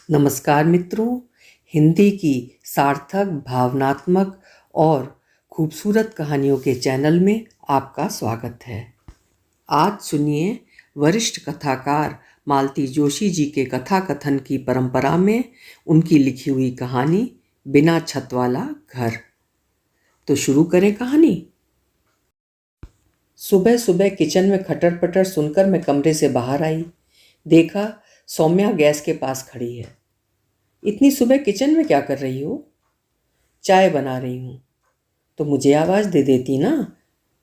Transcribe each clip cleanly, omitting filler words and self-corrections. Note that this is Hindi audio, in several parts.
नमस्कार मित्रों, हिंदी की सार्थक, भावनात्मक और खूबसूरत कहानियों के चैनल में आपका स्वागत है। आज सुनिए वरिष्ठ कथाकार मालती जोशी जी के कथा कथन की परंपरा में उनकी लिखी हुई कहानी बिना छत वाला घर। तो शुरू करें कहानी। सुबह सुबह किचन में खटर पटर सुनकर मैं कमरे से बाहर आई। देखा सौम्या गैस के पास खड़ी है। इतनी सुबह किचन में क्या कर रही हो? चाय बना रही हूँ। तो मुझे आवाज़ दे देती ना।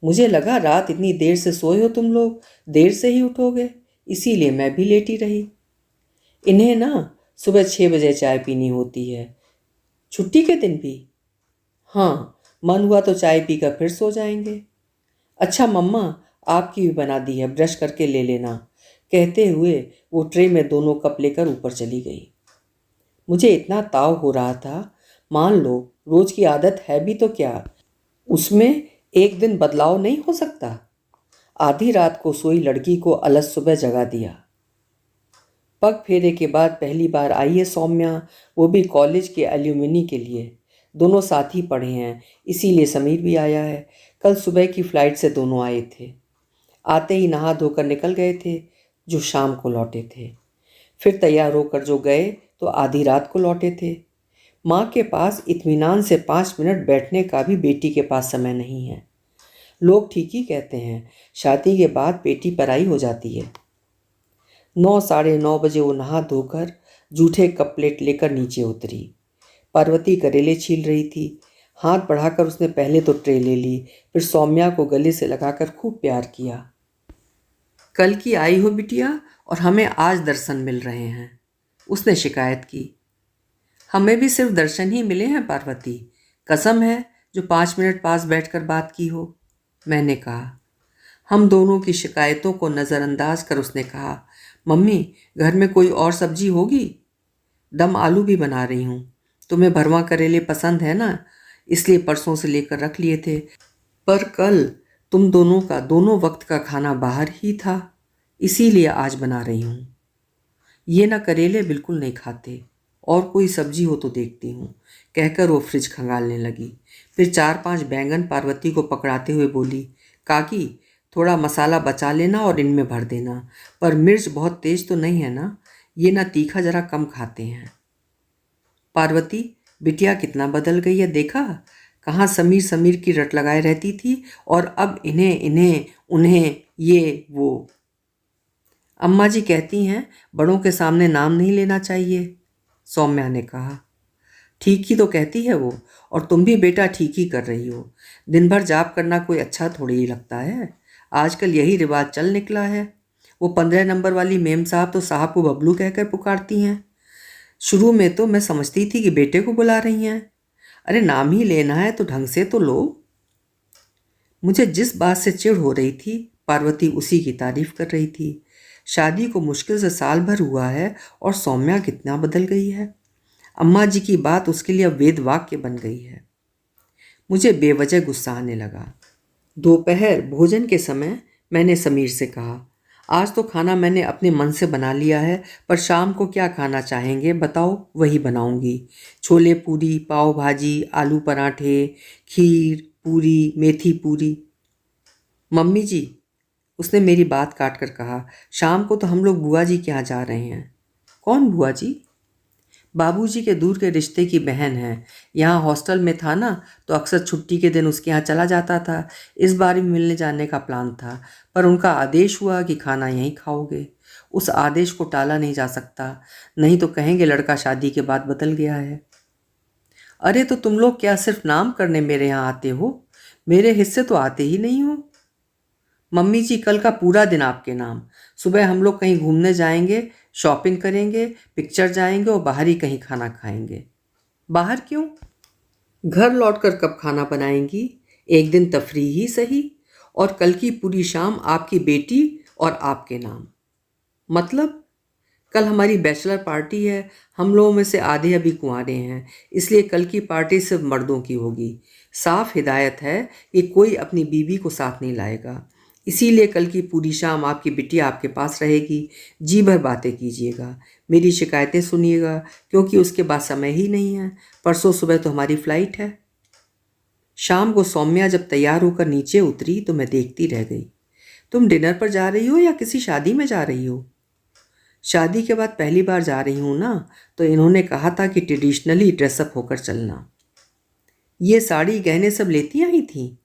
मुझे लगा रात इतनी देर से सोए हो तुम लोग, देर से ही उठोगे, इसीलिए मैं भी लेटी रही। इन्हें ना सुबह 6 बजे चाय पीनी होती है, छुट्टी के दिन भी। हाँ, मन हुआ तो चाय पीकर फिर सो जाएंगे। अच्छा मम्मा, आपकी भी बना दी है, ब्रश करके ले लेना, कहते हुए वो ट्रे में दोनों कप लेकर ऊपर चली गई। मुझे इतना ताव हो रहा था, मान लो रोज की आदत है भी तो क्या, उसमें एक दिन बदलाव नहीं हो सकता। आधी रात को सोई लड़की को अलस सुबह जगा दिया। पग फेरे के बाद पहली बार आई है सौम्या, वो भी कॉलेज के एल्यूमिनी के लिए। दोनों साथ ही पढ़े हैं, इसीलिए समीर भी आया है। कल सुबह की फ्लाइट से दोनों आए थे। आते ही नहा धोकर निकल गए थे, जो शाम को लौटे थे। फिर तैयार होकर जो गए तो आधी रात को लौटे थे। माँ के पास इत्मीनान से 5 मिनट बैठने का भी बेटी के पास समय नहीं है। लोग ठीक ही कहते हैं, शादी के बाद बेटी पराई हो जाती है। 9 साढ़े 9 बजे वो नहा धोकर जूठे कप प्लेट लेकर नीचे उतरी। पार्वती करेले छील रही थी। हाथ बढ़ाकर उसने पहले तो ट्रे ले ली, फिर सौम्या को गले से लगाकर खूब प्यार किया। कल की आई हो बिटिया, और हमें आज दर्शन मिल रहे हैं, उसने शिकायत की। हमें भी सिर्फ दर्शन ही मिले हैं पार्वती, कसम है जो 5 मिनट पास बैठकर बात की हो, मैंने कहा। हम दोनों की शिकायतों को नज़रअंदाज कर उसने कहा, मम्मी घर में कोई और सब्जी होगी? दम आलू भी बना रही हूँ। तुम्हें भरवा करेले पसंद है ना, इसलिए परसों से लेकर रख लिए थे, पर कल तुम दोनों का दोनों वक्त का खाना बाहर ही था, इसीलिए आज बना रही हूँ। ये ना करेले बिल्कुल नहीं खाते, और कोई सब्जी हो तो देखती हूँ, कहकर वो फ्रिज खंगालने लगी। फिर 4-5 बैंगन पार्वती को पकड़ाते हुए बोली, काकी थोड़ा मसाला बचा लेना और इनमें भर देना, पर मिर्च बहुत तेज तो नहीं है ना, ये ना तीखा जरा कम खाते हैं। पार्वती बिटिया कितना बदल गई है देखा, कहाँ समीर समीर की रट लगाए रहती थी और अब इन्हें इन्हें उन्हें ये वो। अम्मा जी कहती हैं बड़ों के सामने नाम नहीं लेना चाहिए, सौम्या ने कहा। ठीक ही तो कहती है वो, और तुम भी बेटा ठीक ही कर रही हो। दिन भर जाप करना कोई अच्छा थोड़ी ही लगता है, आजकल यही रिवाज चल निकला है। वो 15 नंबर वाली मेम साहब तो साहब को बबलू कहकर पुकारती हैं। शुरू में तो मैं समझती थी कि बेटे को बुला रही हैं। अरे नाम ही लेना है तो ढंग से तो लो। मुझे जिस बात से चिढ़ हो रही थी, पार्वती उसी की तारीफ कर रही थी। शादी को मुश्किल से साल भर हुआ है और सौम्या कितना बदल गई है। अम्मा जी की बात उसके लिए अब वेद वाक्य बन गई है। मुझे बेवजह गुस्सा आने लगा। दोपहर भोजन के समय मैंने समीर से कहा, आज तो खाना मैंने अपने मन से बना लिया है, पर शाम को क्या खाना चाहेंगे बताओ, वही बनाऊंगी। छोले पूरी, पाव भाजी, आलू पराठे, खीर, पूरी, मेथी पूरी। मम्मी जी, उसने मेरी बात काट कर कहा, शाम को तो हम लोग बुआ जी के यहाँ जा रहे हैं। कौन बुआ जी? बाबूजी के दूर के रिश्ते की बहन है। यहाँ हॉस्टल में था ना, तो अक्सर छुट्टी के दिन उसके यहाँ चला जाता था। इस बार भी मिलने जाने का प्लान था, पर उनका आदेश हुआ कि खाना यहीं खाओगे। उस आदेश को टाला नहीं जा सकता, नहीं तो कहेंगे लड़का शादी के बाद बदल गया है। अरे तो तुम लोग क्या सिर्फ नाम करने मेरे यहाँ आते हो? मेरे हिस्से तो आते ही नहीं हो। मम्मी जी कल का पूरा दिन आपके नाम। सुबह हम लोग कहीं घूमने जाएंगे, शॉपिंग करेंगे, पिक्चर जाएंगे और बाहर ही कहीं खाना खाएंगे। बाहर क्यों? घर लौटकर कब खाना बनाएंगी? एक दिन तफरीह ही सही। और कल की पूरी शाम आपकी बेटी और आपके नाम। मतलब कल हमारी बैचलर पार्टी है, हम लोगों में से आधे अभी कुंवारे हैं, इसलिए कल की पार्टी सिर्फ मर्दों की होगी। साफ हिदायत है कि कोई अपनी बीवी को साथ नहीं लाएगा। इसीलिए कल की पूरी शाम आपकी बिटिया आपके पास रहेगी। जी भर बातें कीजिएगा, मेरी शिकायतें सुनिएगा, क्योंकि उसके बाद समय ही नहीं है। परसों सुबह तो हमारी फ्लाइट है। शाम को सौम्या जब तैयार होकर नीचे उतरी तो मैं देखती रह गई। तुम डिनर पर जा रही हो या किसी शादी में जा रही हो? शादी के बाद पहली बार जा रही हूं ना, तो इन्होंने कहा था कि ट्रेडिशनली ड्रेसअप होकर चलना। ये साड़ी गहने सब लेती आई थी?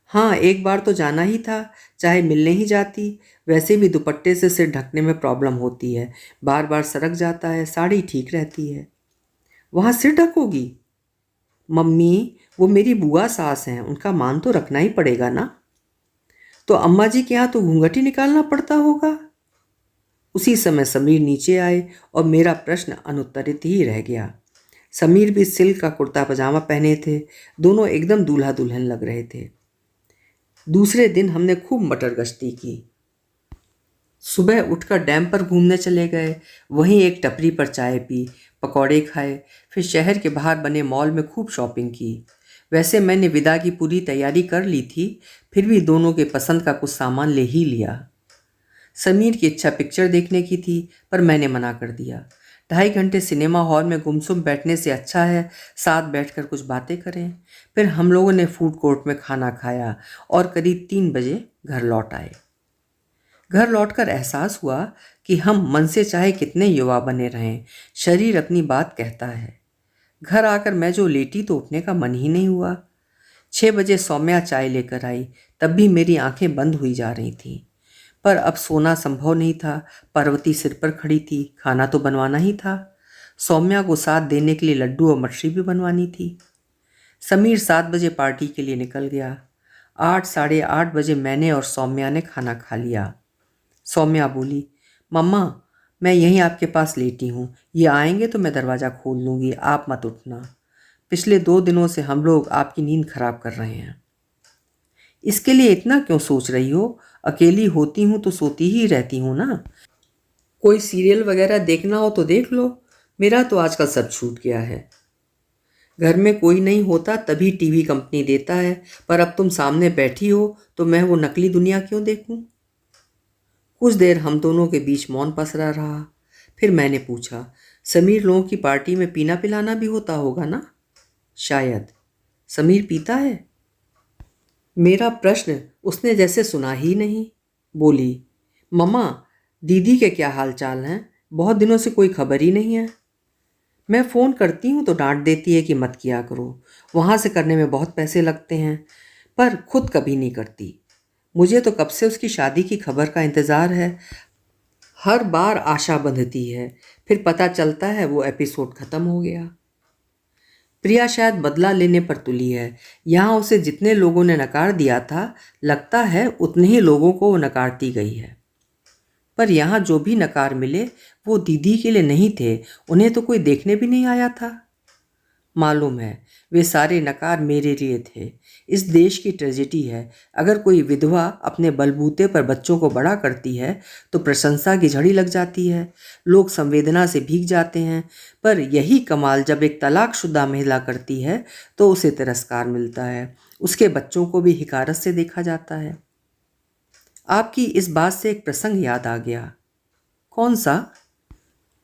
हाँ, एक बार तो जाना ही था, चाहे मिलने ही जाती। वैसे भी दुपट्टे से सिर ढकने में प्रॉब्लम होती है, बार बार सरक जाता है, साड़ी ठीक रहती है। वहाँ सिर ढकोगी? मम्मी, वो मेरी बुआ सास हैं, उनका मान तो रखना ही पड़ेगा ना। तो अम्मा जी के यहाँ तो घूंघट ही निकालना पड़ता होगा। उसी समय समीर नीचे आए और मेरा प्रश्न अनुत्तरित ही रह गया। समीर भी सिल्क का कुर्ता पजामा पहने थे, दोनों एकदम दूल्हा दुल्हन लग रहे थे। दूसरे दिन हमने खूब मटर गश्ती की। सुबह उठकर डैम पर घूमने चले गए, वहीं एक टपरी पर चाय पी, पकौड़े खाए, फिर शहर के बाहर बने मॉल में खूब शॉपिंग की। वैसे मैंने विदा की पूरी तैयारी कर ली थी, फिर भी दोनों के पसंद का कुछ सामान ले ही लिया। समीर की इच्छा पिक्चर देखने की थी, पर मैंने मना कर दिया। 2.5 घंटे सिनेमा हॉल में गुमसुम बैठने से अच्छा है साथ बैठकर कुछ बातें करें। फिर हम लोगों ने फूड कोर्ट में खाना खाया और करीब 3 बजे घर लौट आए। घर लौटकर एहसास हुआ कि हम मन से चाहे कितने युवा बने रहें, शरीर अपनी बात कहता है। घर आकर मैं जो लेटी तो उठने का मन ही नहीं हुआ। 6 बजे सौम्या चाय लेकर आई, तब भी मेरी आंखें बंद हुई जा रही थीं। पर अब सोना संभव नहीं था। पार्वती सिर पर खड़ी थी, खाना तो बनवाना ही था। सौम्या को साथ देने के लिए लड्डू और मछली भी बनवानी थी। समीर 7 बजे पार्टी के लिए निकल गया। 8 साढ़े 8 बजे मैंने और सौम्या ने खाना खा लिया। सौम्या बोली, मम्मा, मैं यहीं आपके पास लेटी हूँ, ये आएंगे तो मैं दरवाज़ा खोल दूँगी, आप मत उठना। पिछले 2 दिनों से हम लोग आपकी नींद खराब कर रहे हैं। इसके लिए इतना क्यों सोच रही हो? अकेली होती हूँ तो सोती ही रहती हूँ ना। कोई सीरियल वगैरह देखना हो तो देख लो, मेरा तो आजकल सब छूट गया है। घर में कोई नहीं होता तभी टीवी कंपनी देता है, पर अब तुम सामने बैठी हो तो मैं वो नकली दुनिया क्यों देखूं? कुछ देर हम दोनों के बीच मौन पसरा रहा। फिर मैंने पूछा, समीर लोगों की पार्टी में पीना पिलाना भी होता होगा ना? शायद। समीर पीता है? मेरा प्रश्न उसने जैसे सुना ही नहीं। बोली, मम्मा, दीदी के क्या हाल चाल हैं? बहुत दिनों से कोई खबर ही नहीं है। मैं फ़ोन करती हूँ तो डांट देती है कि मत किया करो, वहाँ से करने में बहुत पैसे लगते हैं, पर खुद कभी नहीं करती। मुझे तो कब से उसकी शादी की खबर का इंतज़ार है। हर बार आशा बंधती है, फिर पता चलता है वो एपिसोड ख़त्म हो गया। प्रिया शायद बदला लेने पर तुली है। यहाँ उसे जितने लोगों ने नकार दिया था, लगता है उतने ही लोगों को वो नकारती गई है। पर यहाँ जो भी नकार मिले वो दीदी के लिए नहीं थे, उन्हें तो कोई देखने भी नहीं आया था। मालूम है, वे सारे नकार मेरे लिए थे। इस देश की ट्रेजेडी है, अगर कोई विधवा अपने बलबूते पर बच्चों को बड़ा करती है तो प्रशंसा की झड़ी लग जाती है, लोग संवेदना से भीग जाते हैं। पर यही कमाल जब एक तलाकशुदा महिला करती है तो उसे तिरस्कार मिलता है, उसके बच्चों को भी हिकारत से देखा जाता है। आपकी इस बात से एक प्रसंग याद आ गया। कौन सा?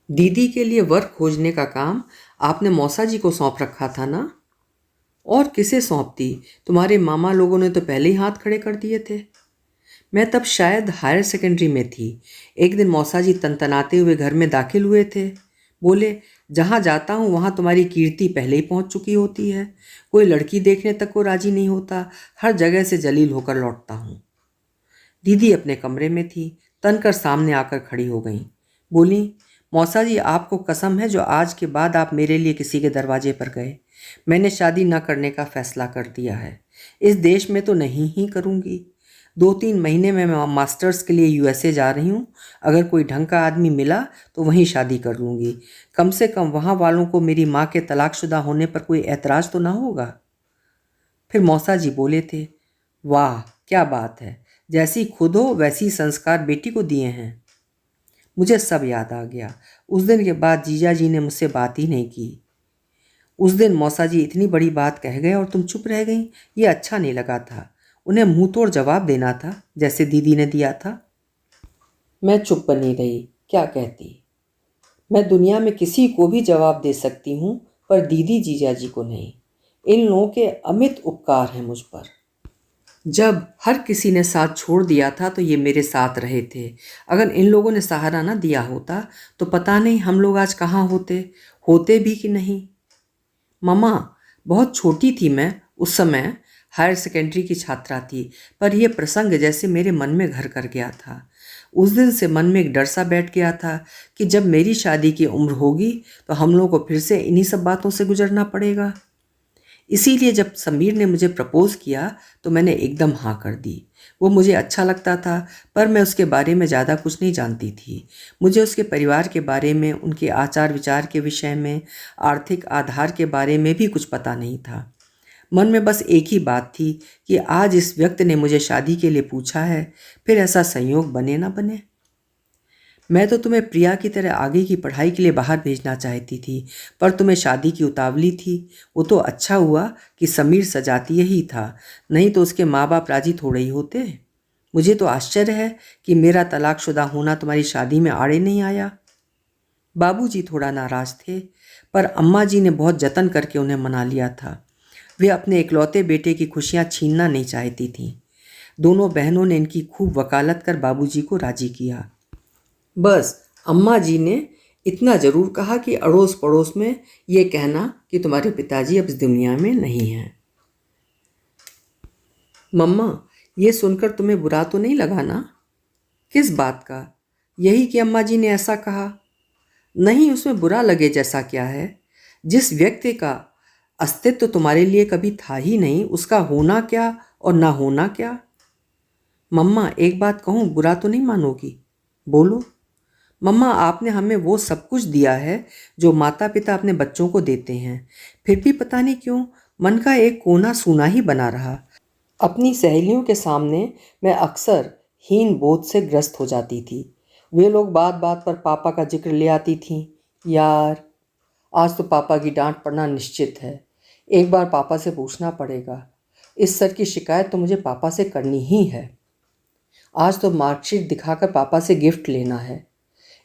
दीदी के लिए वर खोजने का काम आपने मौसा जी को सौंप रखा था ना? और किसे सौंपती? तुम्हारे मामा लोगों ने तो पहले ही हाथ खड़े कर दिए थे। मैं तब शायद हायर सेकेंडरी में थी। एक दिन मौसा जी तनतनाते हुए घर में दाखिल हुए थे। बोले, जहाँ जाता हूँ वहाँ तुम्हारी कीर्ति पहले ही पहुँच चुकी होती है, कोई लड़की देखने तक को राजी नहीं होता, हर जगह से जलील होकर लौटता हूँ। दीदी अपने कमरे में थी, तनकर सामने आकर खड़ी हो गई। बोली, मौसा जी, आपको कसम है जो आज के बाद आप मेरे लिए किसी के दरवाजे पर गए। मैंने शादी न करने का फैसला कर दिया है। इस देश में तो नहीं ही करूँगी। 2-3 महीने में मैं मास्टर्स के लिए यूएसए जा रही हूँ। अगर कोई ढंग का आदमी मिला तो वहीं शादी कर लूँगी। कम से कम वहाँ वालों को मेरी माँ के तलाकशुदा होने पर कोई ऐतराज़ तो ना होगा। फिर मौसा जी बोले थे, वाह क्या बात है, जैसी खुद हो वैसी संस्कार बेटी को दिए हैं। मुझे सब याद आ गया। उस दिन के बाद जीजा जी ने मुझसे बात ही नहीं की। उस दिन मौसा जी इतनी बड़ी बात कह गए और तुम चुप रह गई, ये अच्छा नहीं लगा था। उन्हें मुंह तोड़ जवाब देना था, जैसे दीदी ने दिया था। मैं चुप बनी रही। क्या कहती? मैं दुनिया में किसी को भी जवाब दे सकती हूँ, पर दीदी जीजाजी को नहीं। इन लोगों के अमित उपकार हैं मुझ पर। जब हर किसी ने साथ छोड़ दिया था तो ये मेरे साथ रहे थे। अगर इन लोगों ने सहारा ना दिया होता तो पता नहीं हम लोग आज कहाँ होते, होते भी कि नहीं। मम्मा, बहुत छोटी थी मैं उस समय, हायर सेकेंडरी की छात्रा थी, पर यह प्रसंग जैसे मेरे मन में घर कर गया था। उस दिन से मन में एक डर सा बैठ गया था कि जब मेरी शादी की उम्र होगी तो हम लोगों को फिर से इन्हीं सब बातों से गुजरना पड़ेगा। इसीलिए जब समीर ने मुझे प्रपोज किया तो मैंने एकदम हाँ कर दी। वो मुझे अच्छा लगता था, पर मैं उसके बारे में ज़्यादा कुछ नहीं जानती थी। मुझे उसके परिवार के बारे में, उनके आचार विचार के विषय में, आर्थिक आधार के बारे में भी कुछ पता नहीं था। मन में बस एक ही बात थी कि आज इस व्यक्ति ने मुझे शादी के लिए पूछा है, फिर ऐसा संयोग बने ना बने। मैं तो तुम्हें प्रिया की तरह आगे की पढ़ाई के लिए बाहर भेजना चाहती थी, पर तुम्हें शादी की उतावली थी। वो तो अच्छा हुआ कि समीर सजाती यही था, नहीं तो उसके माँ बाप राजी थोड़े ही होते। मुझे तो आश्चर्य है कि मेरा तलाकशुदा होना तुम्हारी शादी में आड़े नहीं आया। बाबूजी थोड़ा नाराज थे, पर अम्मा जी ने बहुत जतन करके उन्हें मना लिया था। वे अपने इकलौते बेटे की खुशियाँ छीनना नहीं चाहती थीं। दोनों बहनों ने इनकी खूब वकालत कर बाबूजी को राजी किया। बस अम्मा जी ने इतना ज़रूर कहा कि अड़ोस पड़ोस में ये कहना कि तुम्हारे पिताजी अब इस दुनिया में नहीं हैं। मम्मा, ये सुनकर तुम्हें बुरा तो नहीं लगा ना? किस बात का? यही कि अम्मा जी ने ऐसा कहा। नहीं, उसमें बुरा लगे जैसा क्या है? जिस व्यक्ति का अस्तित्व तुम्हारे लिए कभी था ही नहीं, उसका होना क्या और ना होना क्या? मम्मा, एक बात कहूँ, बुरा तो नहीं मानोगी? बोलो। मम्मा, आपने हमें वो सब कुछ दिया है जो माता पिता अपने बच्चों को देते हैं, फिर भी पता नहीं क्यों मन का एक कोना सूना ही बना रहा। अपनी सहेलियों के सामने मैं अक्सर हीन बोध से ग्रस्त हो जाती थी। वे लोग बात बात पर पापा का जिक्र ले आती थीं। यार, आज तो पापा की डांट पड़ना निश्चित है। एक बार पापा से पूछना पड़ेगा। इस सर की शिकायत तो मुझे पापा से करनी ही है। आज तो मार्कशीट दिखाकर पापा से गिफ्ट लेना है।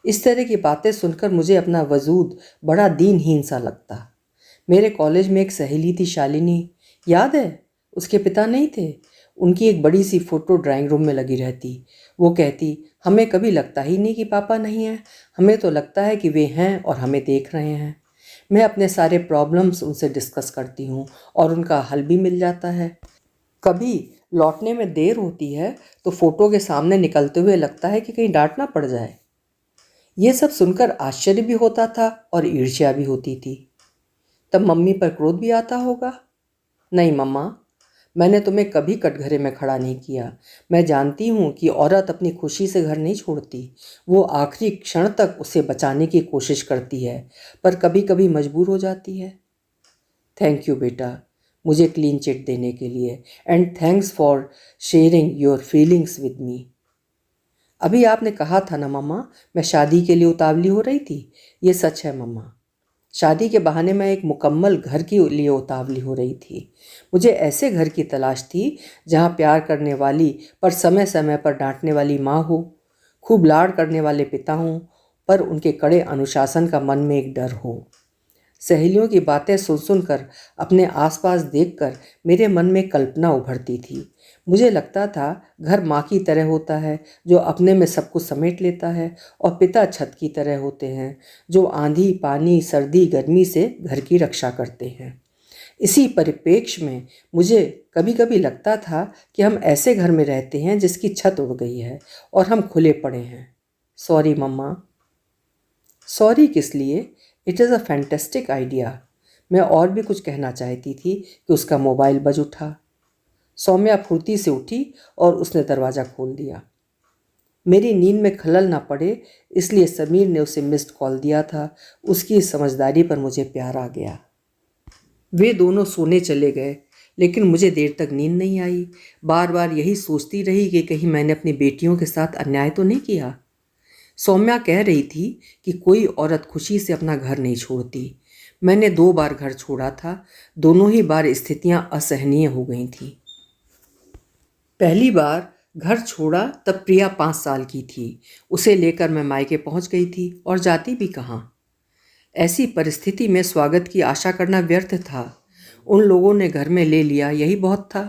इस तरह की बातें सुनकर मुझे अपना वजूद बड़ा दीनहीन सा लगता। मेरे कॉलेज में एक सहेली थी, शालिनी, याद है? उसके पिता नहीं थे। उनकी एक बड़ी सी फ़ोटो ड्राइंग रूम में लगी रहती। वो कहती, हमें कभी लगता ही नहीं कि पापा नहीं हैं, हमें तो लगता है कि वे हैं और हमें देख रहे हैं। मैं अपने सारे प्रॉब्लम्स उनसे डिस्कस करती हूँ और उनका हल भी मिल जाता है। कभी लौटने में देर होती है तो फ़ोटो के सामने निकलते हुए लगता है कि कहीं डांट ना पड़ जाए। ये सब सुनकर आश्चर्य भी होता था और ईर्ष्या भी होती थी। तब मम्मी पर क्रोध भी आता होगा। नहीं मम्मा, मैंने तुम्हें कभी कटघरे में खड़ा नहीं किया। मैं जानती हूँ कि औरत अपनी खुशी से घर नहीं छोड़ती। वो आखिरी क्षण तक उसे बचाने की कोशिश करती है, पर कभी कभी मजबूर हो जाती है। थैंक यू बेटा, मुझे क्लीन चिट देने के लिए, and thanks for sharing your feelings with me. अभी आपने कहा था ना मम्मा, मैं शादी के लिए उतावली हो रही थी। ये सच है मम्मा। शादी के बहाने मैं एक मुकम्मल घर के लिए उतावली हो रही थी। मुझे ऐसे घर की तलाश थी जहाँ प्यार करने वाली पर समय समय पर डांटने वाली माँ हो, खूब लाड़ करने वाले पिता हों, पर उनके कड़े अनुशासन का मन में एक डर हो। सहेलियों की बातें सुन सुनकर, अपने आसपास देखकर मेरे मन में कल्पना उभरती थी। मुझे लगता था घर माँ की तरह होता है जो अपने में सब कुछ समेट लेता है, और पिता छत की तरह होते हैं जो आंधी पानी सर्दी गर्मी से घर की रक्षा करते हैं। इसी परिप्रेक्ष्य में मुझे कभी कभी लगता था कि हम ऐसे घर में रहते हैं जिसकी छत उड़ गई है और हम खुले पड़े हैं। सॉरी मम्मा। सॉरी किस लिए? It is a fantastic idea. मैं और भी कुछ कहना चाहती थी कि उसका मोबाइल बज उठा। सौम्या फुर्ती से उठी और उसने दरवाज़ा खोल दिया। मेरी नींद में खलल ना पड़े इसलिए समीर ने उसे मिस्ड कॉल दिया था। उसकी इस समझदारी पर मुझे प्यार आ गया। वे दोनों सोने चले गए, लेकिन मुझे देर तक नींद नहीं आई। बार बार यही सोचती रही कि कहीं मैंने अपनी बेटियों के साथ अन्याय तो नहीं किया। सौम्या कह रही थी कि कोई औरत खुशी से अपना घर नहीं छोड़ती। मैंने 2 बार घर छोड़ा था, दोनों ही बार स्थितियां असहनीय हो गई थीं। पहली बार घर छोड़ा तब प्रिया 5 साल की थी। उसे लेकर मैं मायके पहुंच गई थी और जाती भी कहाँ। ऐसी परिस्थिति में स्वागत की आशा करना व्यर्थ था। उन लोगों ने घर में ले लिया, यही बहुत था।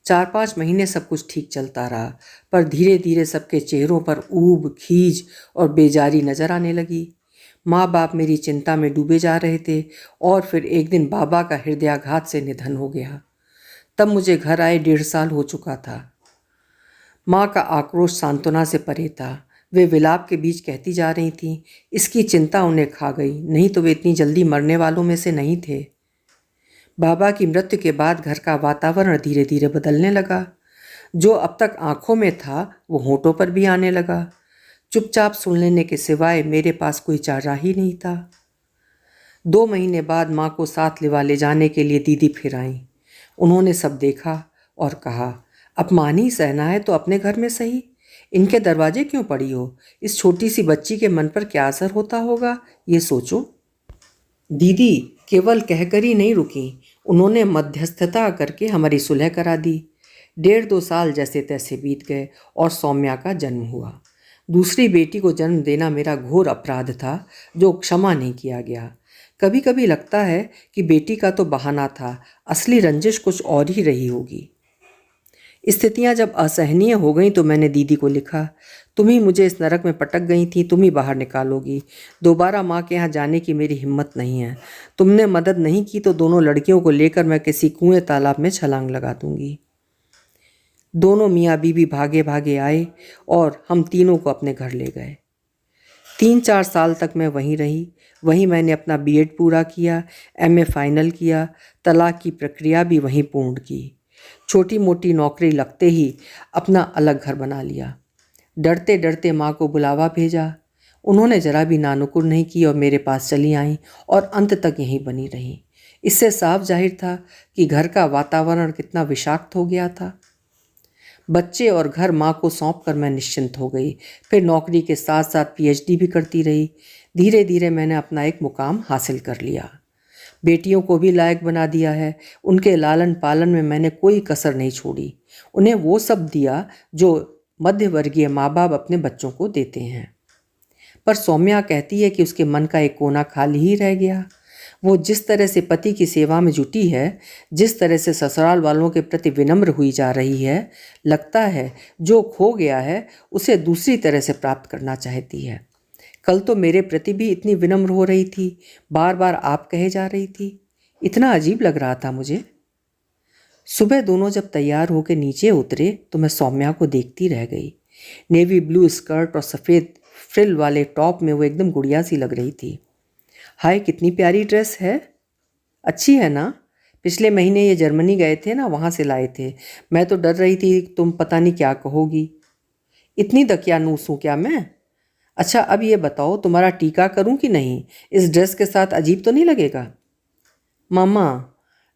4-5 महीने सब कुछ ठीक चलता रहा, पर धीरे धीरे सबके चेहरों पर ऊब, खीज और बेजारी नजर आने लगी। माँ बाप मेरी चिंता में डूबे जा रहे थे और फिर एक दिन बाबा का हृदयाघात से निधन हो गया। तब मुझे घर आए 1.5 साल हो चुका था। माँ का आक्रोश सांत्वना से परे था। वे विलाप के बीच कहती जा रही थीं, इसकी चिंता उन्हें खा गई, नहीं तो वे इतनी जल्दी मरने वालों में से नहीं थे। बाबा की मृत्यु के बाद घर का वातावरण धीरे धीरे बदलने लगा। जो अब तक आंखों में था वो होठों पर भी आने लगा। चुपचाप सुन लेने के सिवाय मेरे पास कोई चारा ही नहीं था। 2 महीने बाद माँ को साथ लिवा ले जाने के लिए दीदी फिर आईं। उन्होंने सब देखा और कहा, अपमान ही सहना है तो अपने घर में सही, इनके दरवाजे क्यों पड़ी हो? इस छोटी सी बच्ची के मन पर क्या असर होता होगा, ये सोचो। दीदी केवल कहकर ही नहीं रुकी, उन्होंने मध्यस्थता करके हमारी सुलह करा दी। 1.5-2 साल जैसे तैसे बीत गए और सौम्या का जन्म हुआ। दूसरी बेटी को जन्म देना मेरा घोर अपराध था जो क्षमा नहीं किया गया। कभी कभी लगता है कि बेटी का तो बहाना था, असली रंजिश कुछ और ही रही होगी। स्थितियां जब असहनीय हो गईं तो मैंने दीदी को लिखा, तुम ही मुझे इस नरक में पटक गई थी, तुम ही बाहर निकालोगी। दोबारा माँ के यहाँ जाने की मेरी हिम्मत नहीं है। तुमने मदद नहीं की तो दोनों लड़कियों को लेकर मैं किसी कुएं तालाब में छलांग लगा दूंगी। दोनों मियाँ बीबी भागे भागे आए और हम तीनों को अपने घर ले गए। 3-4 साल तक मैं वहीं रही। वहीं मैंने अपना बीएड पूरा किया, एमए फाइनल किया, तलाक की प्रक्रिया भी वहीं पूर्ण की। छोटी मोटी नौकरी लगते ही अपना अलग घर बना लिया। डरते डरते माँ को बुलावा भेजा। उन्होंने जरा भी नानुकुर नहीं की और मेरे पास चली आईं और अंत तक यहीं बनी रहीं। इससे साफ जाहिर था कि घर का वातावरण कितना विषाक्त हो गया था। बच्चे और घर माँ को सौंप कर मैं निश्चिंत हो गई। फिर नौकरी के साथ साथ पीएचडी भी करती रही। धीरे धीरे मैंने अपना एक मुकाम हासिल कर लिया। बेटियों को भी लायक बना दिया है। उनके लालन पालन में मैंने कोई कसर नहीं छोड़ी। उन्हें वो सब दिया जो मध्यवर्गीय माँ बाप अपने बच्चों को देते हैं। पर सौम्या कहती है कि उसके मन का एक कोना खाली ही रह गया। वो जिस तरह से पति की सेवा में जुटी है, जिस तरह से ससुराल वालों के प्रति विनम्र हुई जा रही है, लगता है जो खो गया है उसे दूसरी तरह से प्राप्त करना चाहती है। कल तो मेरे प्रति भी इतनी विनम्र हो रही थी, बार बार आप कहे जा रही थी। इतना अजीब लग रहा था मुझे। सुबह दोनों जब तैयार होकर नीचे उतरे तो मैं सौम्या को देखती रह गई। नेवी ब्लू स्कर्ट और सफ़ेद फ्रिल वाले टॉप में वो एकदम गुड़िया सी लग रही थी। हाय कितनी प्यारी ड्रेस है, अच्छी है ना? पिछले महीने ये जर्मनी गए थे ना, वहाँ से लाए थे। मैं तो डर रही थी तुम पता नहीं क्या कहोगी। इतनी दकियानूस हूँ क्या मैं? अच्छा अब ये बताओ तुम्हारा टीका करूँ कि नहीं? इस ड्रेस के साथ अजीब तो नहीं लगेगा? मामा,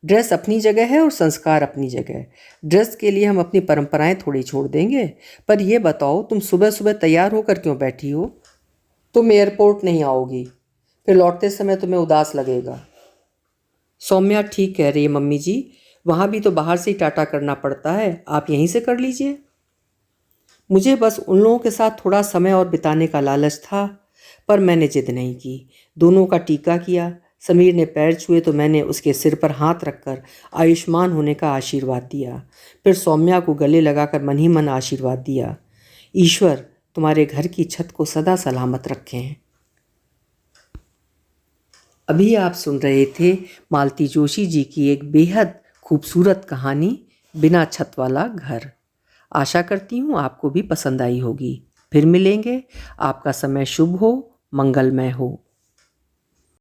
ड्रेस अपनी जगह है और संस्कार अपनी जगह। ड्रेस के लिए हम अपनी परंपराएं थोड़ी छोड़ देंगे। पर यह बताओ तुम सुबह सुबह तैयार होकर क्यों बैठी हो? तुम एयरपोर्ट नहीं आओगी, फिर लौटते समय तुम्हें उदास लगेगा। सौम्या ठीक कह रही है मम्मी जी, वहाँ भी तो बाहर से ही टाटा करना पड़ता है, आप यहीं से कर लीजिए। मुझे बस उन लोगों के साथ थोड़ा समय और बिताने का लालच था, पर मैंने जिद नहीं की। दोनों का टीका किया। समीर ने पैर छुए तो मैंने उसके सिर पर हाथ रखकर आयुष्मान होने का आशीर्वाद दिया। फिर सौम्या को गले लगाकर मन ही मन आशीर्वाद दिया, ईश्वर तुम्हारे घर की छत को सदा सलामत रखें। अभी आप सुन रहे थे मालती जोशी जी की एक बेहद खूबसूरत कहानी, बिना छत वाला घर। आशा करती हूँ आपको भी पसंद आई होगी। फिर मिलेंगे। आपका समय शुभ हो, मंगलमय हो।